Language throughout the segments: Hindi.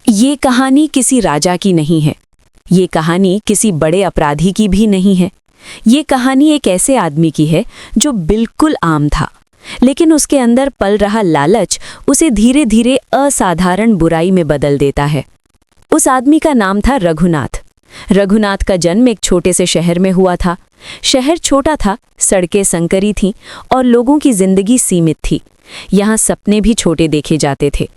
ये कहानी किसी राजा की नहीं है। ये कहानी किसी बड़े अपराधी की भी नहीं है। ये कहानी एक ऐसे आदमी की है जो बिल्कुल आम था, लेकिन उसके अंदर पल रहा लालच उसे धीरे धीरे असाधारण बुराई में बदल देता है। उस आदमी का नाम था रघुनाथ। रघुनाथ का जन्म एक छोटे से शहर में हुआ था। शहर छोटा था, सड़कें संकरी थीं और लोगों की जिंदगी सीमित थी। यहाँ सपने भी छोटे देखे जाते थे।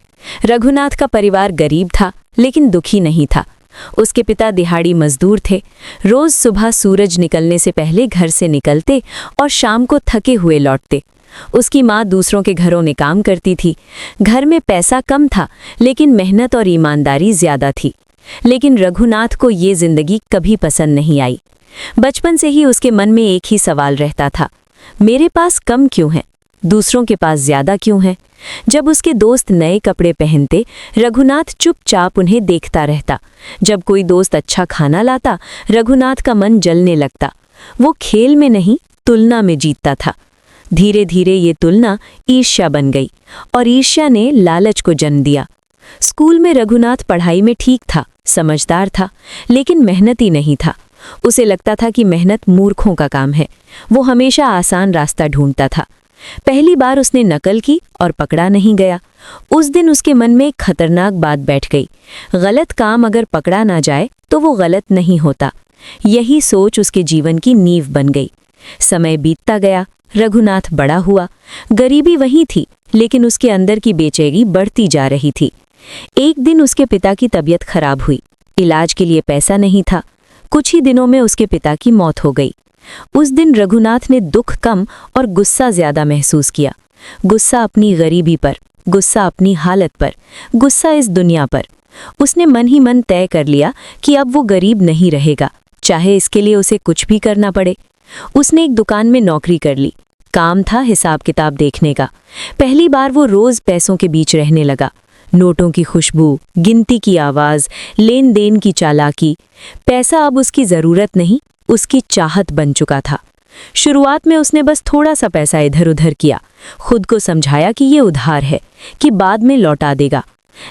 रघुनाथ का परिवार गरीब था, लेकिन दुखी नहीं था। उसके पिता दिहाड़ी मजदूर थे। रोज सुबह सूरज निकलने से पहले घर से निकलते और शाम को थके हुए लौटते। उसकी माँ दूसरों के घरों में काम करती थी। घर में पैसा कम था, लेकिन मेहनत और ईमानदारी ज्यादा थी। लेकिन रघुनाथ को ये जिंदगी कभी पसंद नहीं आई। बचपन से ही उसके मन में एक ही सवाल रहता था, मेरे पास कम क्यों है, दूसरों के पास ज्यादा क्यों है। जब उसके दोस्त नए कपड़े पहनते, रघुनाथ चुपचाप उन्हें देखता रहता। जब कोई दोस्त अच्छा खाना लाता, रघुनाथ का मन जलने लगता। वो खेल में नहीं, तुलना में जीतता था। धीरे धीरे ये तुलना ईर्ष्या बन गई और ईर्ष्या ने लालच को जन्म दिया। स्कूल में रघुनाथ पढ़ाई में ठीक था, समझदार था, लेकिन मेहनती नहीं था। उसे लगता था कि मेहनत मूर्खों का काम है। वो हमेशा आसान रास्ता ढूंढता था। पहली बार उसने नकल की और पकड़ा नहीं गया। उस दिन उसके मन में एक खतरनाक बात बैठ गई, गलत काम अगर पकड़ा ना जाए तो वो गलत नहीं होता। यही सोच उसके जीवन की नींव बन गई। समय बीतता गया, रघुनाथ बड़ा हुआ। गरीबी वही थी, लेकिन उसके अंदर की बेचैनी बढ़ती जा रही थी। एक दिन उसके पिता की तबीयत खराब हुई। इलाज के लिए पैसा नहीं था। कुछ ही दिनों में उसके पिता की मौत हो गई। उस दिन रघुनाथ ने दुख कम और गुस्सा ज्यादा महसूस किया। गुस्सा अपनी गरीबी पर, गुस्सा अपनी हालत पर, गुस्सा इस दुनिया पर। उसने मन ही मन तय कर लिया कि अब वो गरीब नहीं रहेगा, चाहे इसके लिए उसे कुछ भी करना पड़े। उसने एक दुकान में नौकरी कर ली। काम था हिसाब किताब देखने का। पहली बार वो रोज पैसों के बीच रहने लगा। नोटों की खुशबू, गिनती की आवाज, लेन देन की चालाकी। पैसा अब उसकी जरूरत नहीं, उसकी चाहत बन चुका था। शुरुआत में उसने बस थोड़ा सा पैसा इधर उधर किया, खुद को समझाया कि ये उधार है, कि बाद में लौटा देगा।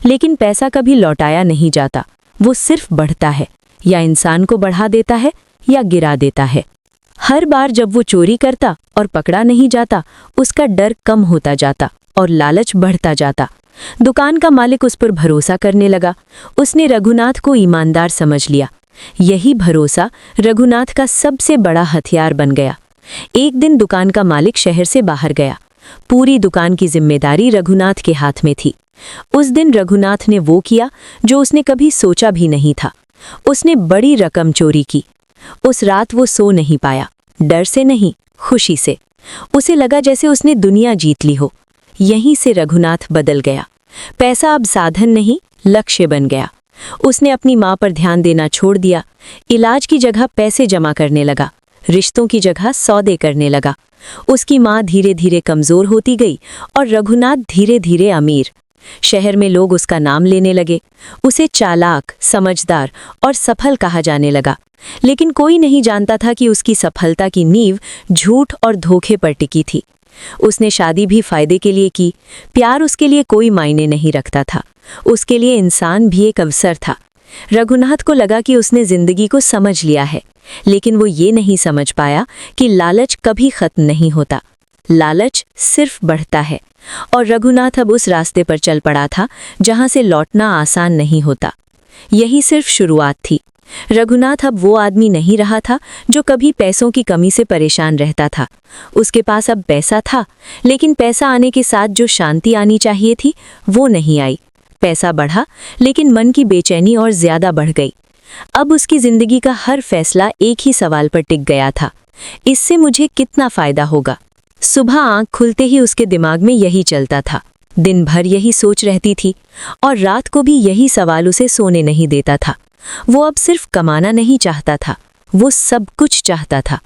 लेकिन पैसा कभी लौटाया नहीं जाता। वो सिर्फ बढ़ता है, या इंसान को बढ़ा देता है या गिरा देता है। हर बार जब वो चोरी करता और पकड़ा नहीं जाता, उसका डर कम होता जाता और लालच बढ़ता जाता। दुकान का मालिक उस पर भरोसा करने लगा। उसने रघुनाथ को ईमानदार समझ लिया। यही भरोसा रघुनाथ का सबसे बड़ा हथियार बन गया। एक दिन दुकान का मालिक शहर से बाहर गया। पूरी दुकान की जिम्मेदारी रघुनाथ के हाथ में थी। उस दिन रघुनाथ ने वो किया जो उसने कभी सोचा भी नहीं था। उसने बड़ी रकम चोरी की। उस रात वो सो नहीं पाया, डर से नहीं, खुशी से। उसे लगा जैसे उसने दुनिया जीत ली हो। यहीं से रघुनाथ बदल गया। पैसा अब साधन नहीं, लक्ष्य बन गया। उसने अपनी माँ पर ध्यान देना छोड़ दिया। इलाज की जगह पैसे जमा करने लगा, रिश्तों की जगह सौदे करने लगा। उसकी माँ धीरे धीरे कमजोर होती गई और रघुनाथ धीरे धीरे अमीर। शहर में लोग उसका नाम लेने लगे। उसे चालाक, समझदार और सफल कहा जाने लगा। लेकिन कोई नहीं जानता था कि उसकी सफलता की नींव झूठ और धोखे पर टिकी थी। उसने शादी भी फायदे के लिए की। प्यार उसके लिए कोई मायने नहीं रखता था। उसके लिए इंसान भी एक अवसर था। रघुनाथ को लगा कि उसने जिंदगी को समझ लिया है, लेकिन वो ये नहीं समझ पाया कि लालच कभी खत्म नहीं होता। लालच सिर्फ बढ़ता है। और रघुनाथ अब उस रास्ते पर चल पड़ा था जहां से लौटना आसान नहीं होता। यही सिर्फ शुरुआत थी। रघुनाथ अब वो आदमी नहीं रहा था जो कभी पैसों की कमी से परेशान रहता था। उसके पास अब पैसा था, लेकिन पैसा आने के साथ जो शांति आनी चाहिए थी वो नहीं आई। पैसा बढ़ा, लेकिन मन की बेचैनी और ज्यादा बढ़ गई। अब उसकी जिंदगी का हर फैसला एक ही सवाल पर टिक गया था, इससे मुझे कितना फायदा होगा। सुबह आंख खुलते ही उसके दिमाग में यही चलता था। दिन भर यही सोच रहती थी और रात को भी यही सवाल उसे सोने नहीं देता था। वो अब सिर्फ कमाना नहीं चाहता था, वो सब कुछ चाहता था।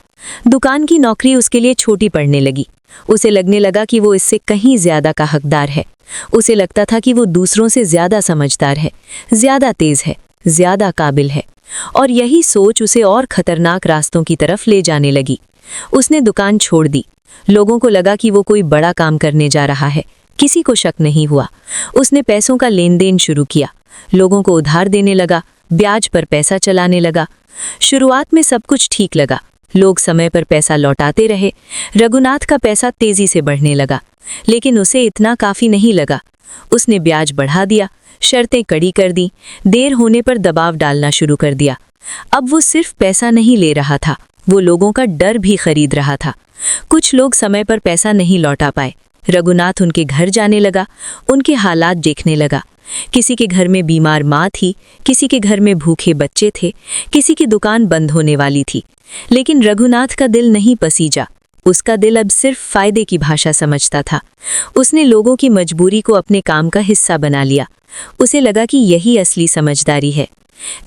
दुकान की नौकरी उसके लिए छोटी पड़ने लगी। उसे लगने लगा कि वो इससे कहीं ज्यादा का हकदार है। उसे लगता था कि वो दूसरों से ज्यादा समझदार है, ज्यादा तेज है, ज्यादा काबिल है। और यही सोच उसे और खतरनाक रास्तों की तरफ ले जाने लगी। उसने दुकान छोड़ दी। लोगों को लगा कि वो कोई बड़ा काम करने जा रहा है। किसी को शक नहीं हुआ। उसने पैसों का लेन देन शुरू किया। लोगों को उधार देने लगा, ब्याज पर पैसा चलाने लगा। शुरुआत में सब कुछ ठीक लगा, लोग समय पर पैसा लौटाते रहे। रघुनाथ का पैसा तेजी से बढ़ने लगा, लेकिन उसे इतना काफी नहीं लगा। उसने ब्याज बढ़ा दिया, शर्तें कड़ी कर दी, देर होने पर दबाव डालना शुरू कर दिया। अब वो सिर्फ पैसा नहीं ले रहा था, वो लोगों का डर भी खरीद रहा था। कुछ लोग समय पर पैसा नहीं लौटा पाए। रघुनाथ उनके घर जाने लगा, उनके हालात देखने लगा। किसी के घर में बीमार माँ थी, किसी के घर में भूखे बच्चे थे, किसी की दुकान बंद होने वाली थी। लेकिन रघुनाथ का दिल नहीं पसीजा। उसका दिल अब सिर्फ फायदे की भाषा समझता था। उसने लोगों की मजबूरी को अपने काम का हिस्सा बना लिया। उसे लगा कि यही असली समझदारी है।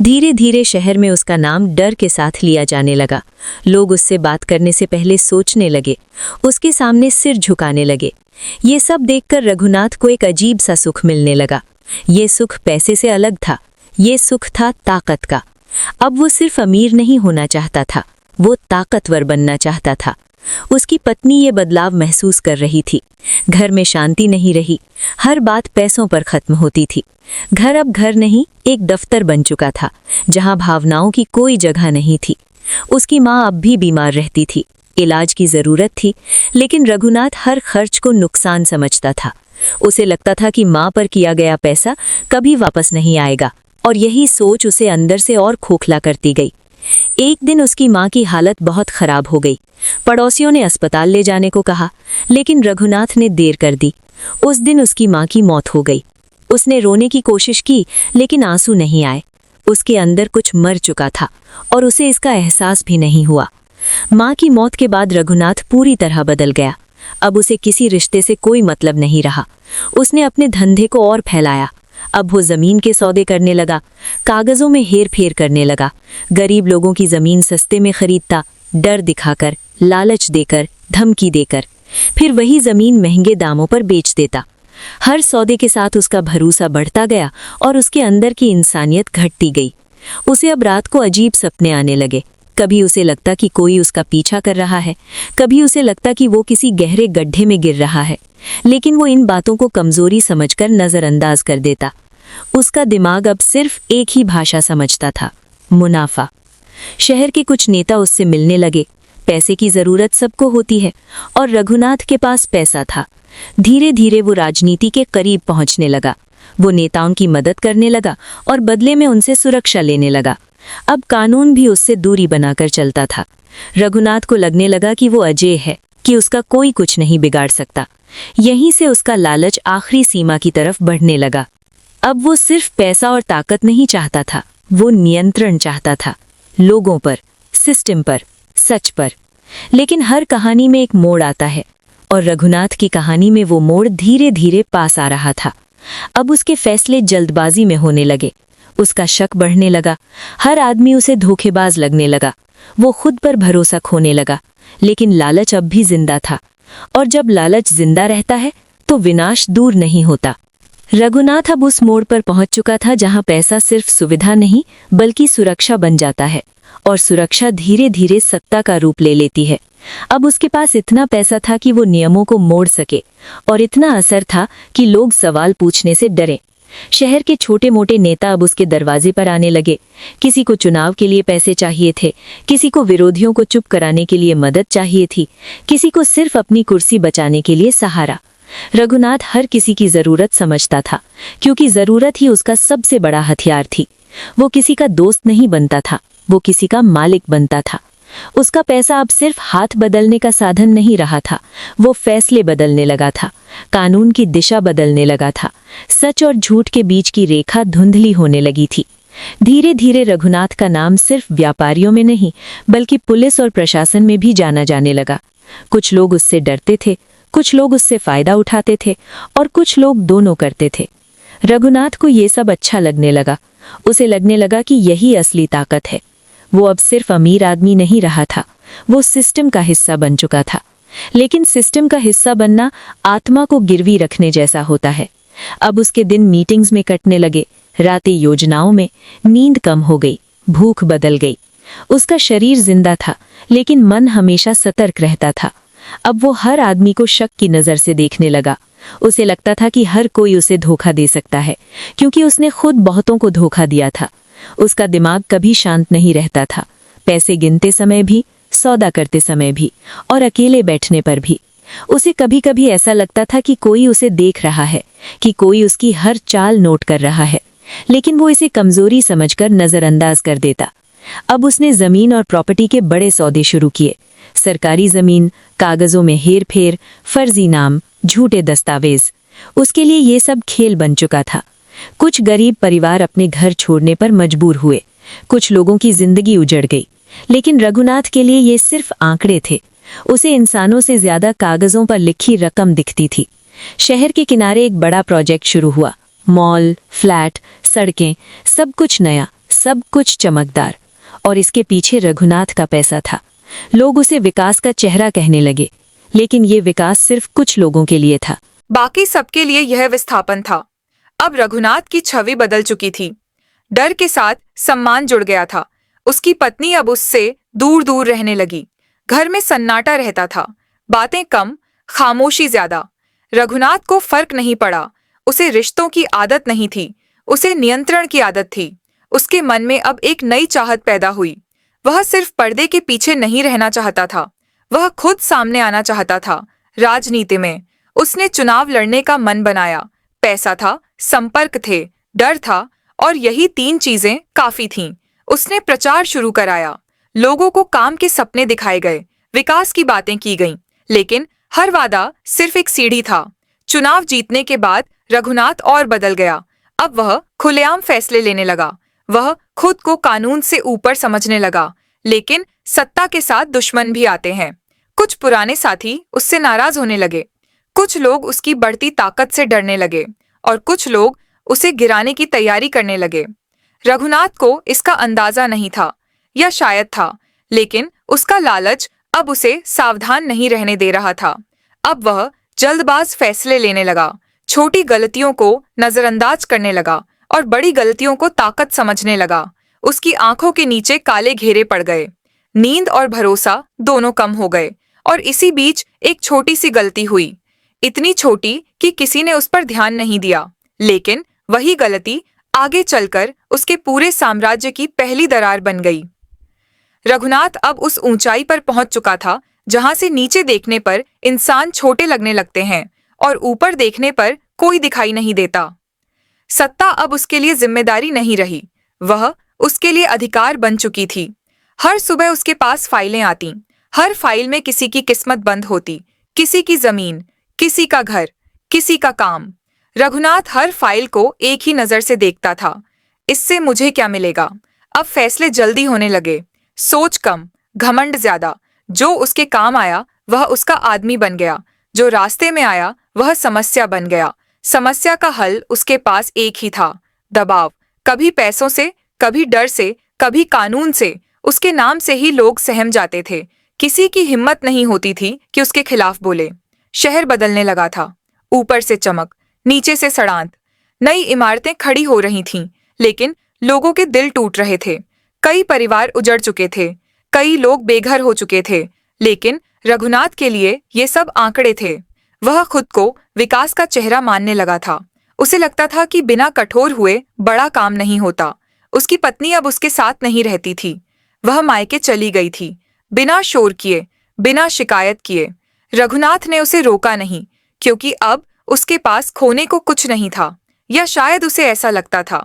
धीरे धीरे शहर में उसका नाम डर के साथ लिया जाने लगा। लोग उससे बात करने से पहले सोचने लगे, उसके सामने सिर झुकाने लगे। ये सब देखकर रघुनाथ को एक अजीब सा सुख मिलने लगा। ये सुख पैसे से अलग था, ये सुख था ताकत का। अब वो सिर्फ अमीर नहीं होना चाहता था, वो ताकतवर बनना चाहता था। उसकी पत्नी ये बदलाव महसूस कर रही थी। घर में शांति नहीं रही, हर बात पैसों पर खत्म होती थी। घर अब घर नहीं, एक दफ्तर बन चुका था, जहां भावनाओं की कोई जगह नहीं थी। उसकी माँ अब भी बीमार रहती थी, इलाज की जरूरत थी, लेकिन रघुनाथ हर खर्च को नुकसान समझता था। उसे लगता था कि माँ पर किया गया पैसा कभी वापस नहीं आएगा, और यही सोच उसे अंदर से और खोखला करती गई। एक दिन उसकी माँ की हालत बहुत खराब हो गई। पड़ोसियों ने अस्पताल ले जाने को कहा, लेकिन रघुनाथ ने देर कर दी। उस दिन उसकी माँ की मौत हो गई। उसने रोने की कोशिश की, लेकिन आंसू नहीं आए। उसके अंदर कुछ मर चुका था, और उसे इसका एहसास भी नहीं हुआ। माँ की मौत के बाद रघुनाथ पूरी तरह बदल गया। अब उसे किसी रिश्ते से कोई मतलब नहीं रहा। उसने अपने धंधे को और फैलाया। अब वो जमीन के सौदे करने लगा, कागजों में हेर फेर करने लगा। गरीब लोगों की जमीन सस्ते में खरीदता, डर दिखाकर, लालच देकर, धमकी देकर। फिर वही जमीन महंगे दामों पर बेच देता। हर सौदे के साथ उसका भरोसा बढ़ता गया और उसके अंदर की इंसानियत घटती गई। उसे अब रात को अजीब सपने आने लगे। कभी उसे लगता कि कोई उसका पीछा कर रहा है, कभी उसे लगता कि वो किसी गहरे गड्ढे में गिर रहा है, लेकिन वो इन बातों को कमजोरी समझकर नजरअंदाज कर देता। उसका दिमाग अब सिर्फ एक ही भाषा समझता था, मुनाफा। शहर के कुछ नेता उससे मिलने लगे। पैसे की जरूरत सबको होती है, और रघुनाथ के पास पैसा था। धीरे धीरे वो राजनीति के करीब पहुंचने लगा। वो नेताओं की मदद करने लगा और बदले में उनसे सुरक्षा लेने लगा। अब कानून भी उससे दूरी बनाकर चलता था। रघुनाथ को लगने लगा कि वो अजेय है, कि उसका कोई कुछ नहीं बिगाड़ सकता। यहीं से उसका लालच आखिरी सीमा की तरफ बढ़ने लगा। अब वो सिर्फ पैसा और ताकत नहीं चाहता था, वो नियंत्रण चाहता था, लोगों पर, सिस्टम पर, सच पर। लेकिन हर कहानी में एक मोड़ आता है, और रघुनाथ की कहानी में वो मोड़ धीरे धीरे पास आ रहा था। अब उसके फैसले जल्दबाजी में होने लगे। उसका शक बढ़ने लगा। हर आदमी उसे धोखेबाज लगने लगा। वो खुद पर भरोसा खोने लगा। लेकिन लालच अब भी जिंदा था, और जब लालच जिंदा रहता है तो विनाश दूर नहीं होता। रघुनाथ अब उस मोड़ पर पहुंच चुका था जहां पैसा सिर्फ सुविधा नहीं बल्कि सुरक्षा बन जाता है, और सुरक्षा धीरे धीरे सत्ता का रूप ले लेती है। अब उसके पास इतना पैसा था कि वो नियमों को मोड़ सके, और इतना असर था कि लोग सवाल पूछने से डरे। शहर के छोटे मोटे नेता अब उसके दरवाजे पर आने लगे। किसी को चुनाव के लिए पैसे चाहिए थे, किसी को विरोधियों को चुप कराने के लिए मदद चाहिए थी, किसी को सिर्फ अपनी कुर्सी बचाने के लिए सहारा। रघुनाथ हर किसी की जरूरत समझता था, क्योंकि जरूरत ही उसका सबसे बड़ा हथियार थी। वो किसी का दोस्त नहीं बनता था, वो किसी का मालिक बनता था। उसका पैसा अब सिर्फ हाथ बदलने का साधन नहीं रहा था, वो फैसले बदलने लगा था, कानून की दिशा बदलने लगा था। सच और झूठ के बीच की रेखा धुंधली होने लगी थी। धीरे धीरे रघुनाथ का नाम सिर्फ व्यापारियों में नहीं बल्कि पुलिस और प्रशासन में भी जाना जाने लगा। कुछ लोग उससे डरते थे, कुछ लोग उससे फायदा उठाते थे, और कुछ लोग दोनों करते थे। रघुनाथ को ये सब अच्छा लगने लगा। उसे लगने लगा कि यही असली ताकत है। वो अब सिर्फ अमीर आदमी नहीं रहा था, वो सिस्टम का हिस्सा बन चुका था। लेकिन सिस्टम का हिस्सा बनना आत्मा को गिरवी रखने जैसा होता है। अब उसके दिन मीटिंग्स में कटने लगे, रातें योजनाओं में। नींद कम हो गई, भूख बदल गई। उसका शरीर जिंदा था, लेकिन मन हमेशा सतर्क रहता था। अब वो हर आदमी को शक की नजर से देखने लगा। उसे लगता था कि हर कोई उसे धोखा दे सकता है, क्योंकि उसने खुद बहुतों को धोखा दिया था। उसका दिमाग कभी शांत नहीं रहता था, पैसे गिनते समय भी, सौदा करते समय भी, और अकेले बैठने पर भी। उसे कभी कभी ऐसा लगता था कि कोई उसे देख रहा है, कि कोई उसकी हर चाल नोट कर रहा है, लेकिन वो इसे कमजोरी समझकर नजरअंदाज कर देता। अब उसने जमीन और प्रॉपर्टी के बड़े सौदे शुरू किए। सरकारी जमीन, कागजों में हेर फेर, फर्जी नाम, झूठे दस्तावेज। उसके लिए ये सब खेल बन चुका था। कुछ गरीब परिवार अपने घर छोड़ने पर मजबूर हुए, कुछ लोगों की जिंदगी उजड़ गई, लेकिन रघुनाथ के लिए ये सिर्फ आंकड़े थे। उसे इंसानों से ज्यादा कागजों पर लिखी रकम दिखती थी। शहर के किनारे एक बड़ा प्रोजेक्ट शुरू हुआ। मॉल, फ्लैट, सड़कें, सब कुछ नया, सब कुछ चमकदार। और इसके पीछे रघुनाथ का पैसा था। लोग उसे विकास का चेहरा कहने लगे, लेकिन ये विकास सिर्फ कुछ लोगों के लिए था। बाकी सबके लिए यह विस्थापन था। अब रघुनाथ की छवि बदल चुकी थी। डर के साथ सम्मान जुड़ गया था। उसकी पत्नी अब उससे दूर दूर रहने लगी। घर में सन्नाटा रहता था, बातें कम, खामोशी ज्यादा। रघुनाथ को फर्क नहीं पड़ा। उसे रिश्तों की आदत नहीं थी, उसे नियंत्रण की आदत थी। उसके मन में अब एक नई चाहत पैदा हुई। वह सिर्फ पर्दे के पीछे नहीं रहना चाहता था, वह खुद सामने आना चाहता था। राजनीति में उसने चुनाव लड़ने का मन बनाया। पैसा था, संपर्क थे, डर था, और यही 3 चीजें काफी थीं। उसने प्रचार शुरू कराया। लोगों को काम के सपने दिखाए गए, विकास की बातें की गईं, लेकिन हर वादा सिर्फ एक सीढ़ी था। चुनाव जीतने के बाद रघुनाथ और बदल गया। अब वह खुलेआम फैसले लेने लगा। वह खुद को कानून से ऊपर समझने लगा। लेकिन सत्ता के साथ दुश्मन भी आते हैं। कुछ पुराने साथी उससे नाराज होने लगे, कुछ लोग उसकी बढ़ती ताकत से डरने लगे, और कुछ लोग उसे गिराने की तैयारी करने लगे। रघुनाथ को इसका अंदाजा नहीं था, या शायद था, लेकिन उसका लालच अब उसे सावधान नहीं रहने दे रहा था। अब वह जल्दबाज फैसले लेने लगा, छोटी गलतियों को नजरअंदाज करने लगा और बड़ी गलतियों को ताकत समझने लगा। उसकी आंखों के नीचे काले घेरे पड़ गए, नींद और भरोसा दोनों कम हो गए। और इसी बीच एक छोटी सी गलती हुई, इतनी छोटी कि किसी ने उस पर ध्यान नहीं दिया, लेकिन वही गलती आगे चलकर उसके पूरे साम्राज्य की पहली दरार बन गई। रघुनाथ अब उस ऊंचाई पर पहुंच चुका था जहां से नीचे देखने पर इंसान छोटे लगने लगते हैं और ऊपर देखने पर कोई दिखाई नहीं देता। सत्ता अब उसके लिए जिम्मेदारी नहीं रही, वह उसके लिए अधिकार बन चुकी थी। हर सुबह उसके पास फाइलें आती, हर फाइल में किसी की किस्मत बंद होती, किसी की जमीन, किसी का घर, किसी का काम। रघुनाथ हर फाइल को एक ही नजर से देखता था। इससे मुझे क्या मिलेगा? अब फैसले जल्दी होने लगे, सोच कम, घमंड ज्यादा। जो उसके काम आया वह उसका आदमी बन गया, जो रास्ते में आया वह समस्या बन गया। समस्या का हल उसके पास एक ही था, दबाव। कभी पैसों से, कभी डर से, कभी कानून से। उसके नाम से ही लोग सहम जाते थे। किसी की हिम्मत नहीं होती थी कि उसके खिलाफ बोले। शहर बदलने लगा था, ऊपर से चमक, नीचे से सड़ांत। नई इमारतें खड़ी हो रही थीं, लेकिन लोगों के दिल टूट रहे थे। कई परिवार उजड़ चुके थे, कई लोग बेघर हो चुके थे, लेकिन रघुनाथ के लिए ये सब आंकड़े थे। वह खुद को विकास का चेहरा मानने लगा था। उसे लगता था कि बिना कठोर हुए बड़ा काम नहीं होता। उसकी पत्नी अब उसके साथ नहीं रहती थी, वह मायके चली गई थी, बिना शोर किए, बिना शिकायत किए। रघुनाथ ने उसे रोका नहीं, क्योंकि अब उसके पास खोने को कुछ नहीं था, या शायद उसे ऐसा लगता था।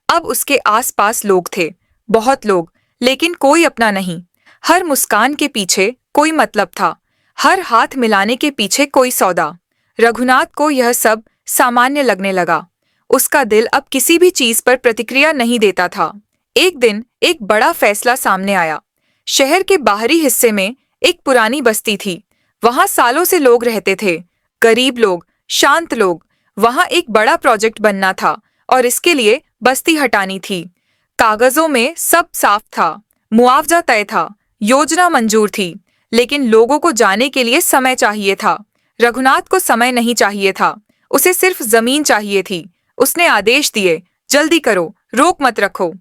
अब उसके आसपास लोग थे, बहुत लोग, लेकिन कोई अपना नहीं। हर मुस्कान के पीछे कोई मतलब था, हर हाथ मिलाने के पीछे कोई सौदा। रघुनाथ को यह सब सामान्य लगने लगा। उसका दिल अब किसी भी चीज पर प्रतिक्रिया नहीं देता था। एक दिन एक बड़ा फैसला सामने आया। शहर के बाहरी हिस्से में एक पुरानी बस्ती थी। वहां सालों से लोग रहते थे, गरीब लोग, शांत लोग। वहां एक बड़ा प्रोजेक्ट बनना था और इसके लिए बस्ती हटानी थी। कागजों में सब साफ था, मुआवजा तय था, योजना मंजूर थी, लेकिन लोगों को जाने के लिए समय चाहिए था। रघुनाथ को समय नहीं चाहिए था, उसे सिर्फ जमीन चाहिए थी। उसने आदेश दिए, जल्दी करो, रोक मत रखो।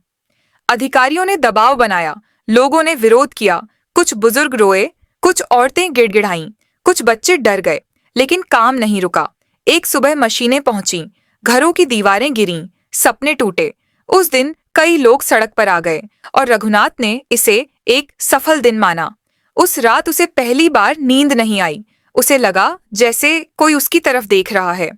अधिकारियों ने दबाव बनाया, लोगों ने विरोध किया, कुछ बुजुर्ग रोए, कुछ औरतें गिड़गिड़ाईं, कुछ बच्चे डर गए, लेकिन काम नहीं रुका। एक सुबह मशीनें पहुंची, घरों की दीवारें गिरीं, सपने टूटे। उस दिन कई लोग सड़क पर आ गए और रघुनाथ ने इसे एक सफल दिन माना। उस रात उसे पहली बार नींद नहीं आई। उसे लगा जैसे कोई उसकी तरफ देख रहा है।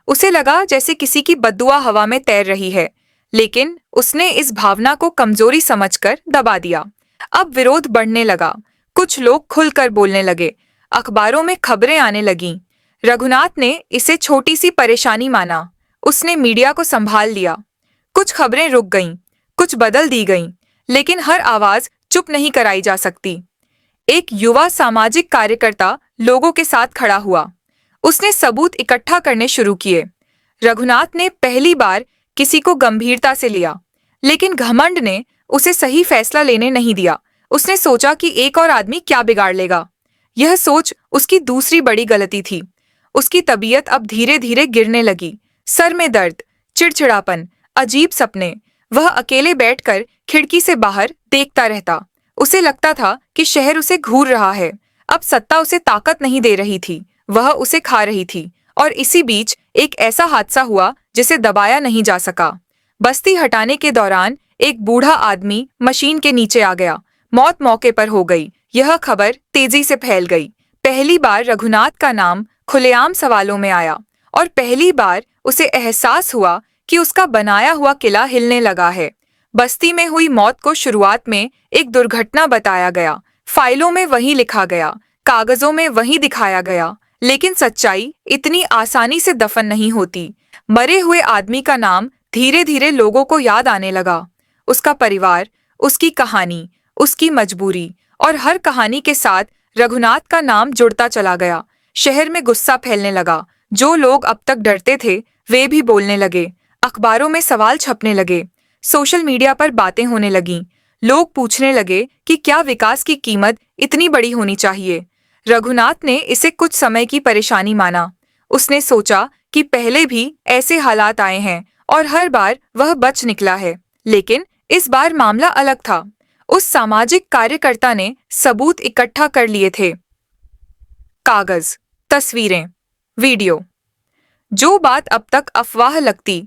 उसे लगा जैसे किसी की बद्दुआ हवा में तैर रही है, लेकिन उसने इस भावना को कमजोरी समझकर दबा दिया। अब विरोध बढ़ने लगा। कुछ लोग खुलकर बोलने लगे, अखबारों में खबरें आने लगीं। रघुनाथ ने इसे छोटी सी परेशानी माना। उसने मीडिया को संभाल लिया। कुछ खबरें रुक गईं, कुछ बदल दी गईं, लेकिन हर आवाज चुप नहीं कराई जा सकती। एक युवा सामाजिक कार्यकर्ता लोगों के साथ खड़ा हुआ। उसने सबूत इकट्ठा करने शुरू किए। रघुनाथ ने पहली बार किसी को गंभीरता से लिया, लेकिन घमंड ने उसे सही फैसला लेने नहीं दिया। उसने सोचा कि एक और आदमी क्या बिगाड़ लेगा। यह सोच उसकी दूसरी बड़ी गलती थी। उसकी तबीयत अब धीरे धीरे गिरने लगी। सर में दर्द, चिड़चिड़ापन, अजीब सपने। वह अकेले बैठकर खिड़की से बाहर देखता रहता। उसे लगता था कि शहर उसे घूर रहा है। अब सत्ता उसे ताकत नहीं दे रही थी, वह उसे खा रही थी। और इसी बीच एक ऐसा हादसा हुआ जिसे दबाया नहीं जा सका। बस्ती हटाने के दौरान एक बूढ़ा आदमी मशीन के नीचे आ गया। मौत मौके पर हो गई। यह खबर तेजी से फैल गई। पहली बार रघुनाथ का नाम खुलेआम सवालों में आया और पहली बार उसे एहसास हुआ कि उसका बनाया हुआ किला हिलने लगा है। बस्ती में हुई मौत को शुरुआत में एक दुर्घटना बताया गया, फाइलों में वही लिखा गया, कागजों में वही दिखाया गया, लेकिन सच्चाई इतनी आसानी से दफन नहीं होती। मरे हुए आदमी का नाम धीरे धीरे लोगों को याद आने लगा। उसका परिवार, उसकी कहानी, उसकी मजबूरी, और हर कहानी के साथ रघुनाथ का नाम जुड़ता चला गया। शहर में गुस्सा फैलने लगा। जो लोग अब तक डरते थे वे भी बोलने लगे। अखबारों में सवाल छपने लगे। सोशल मीडिया पर बातें होने लगीं। लोग पूछने लगे कि क्या विकास की कीमत इतनी बड़ी होनी चाहिए। रघुनाथ ने इसे कुछ समय की परेशानी माना। उसने सोचा कि पहले भी ऐसे हालात आए हैं और हर बार वह बच निकला है, लेकिन इस बार मामला अलग था। उस सामाजिक कार्यकर्ता ने सबूत इकट्ठा कर लिए थे, कागज, तस्वीरें, वीडियो। जो बात अब तक अफवाह लगती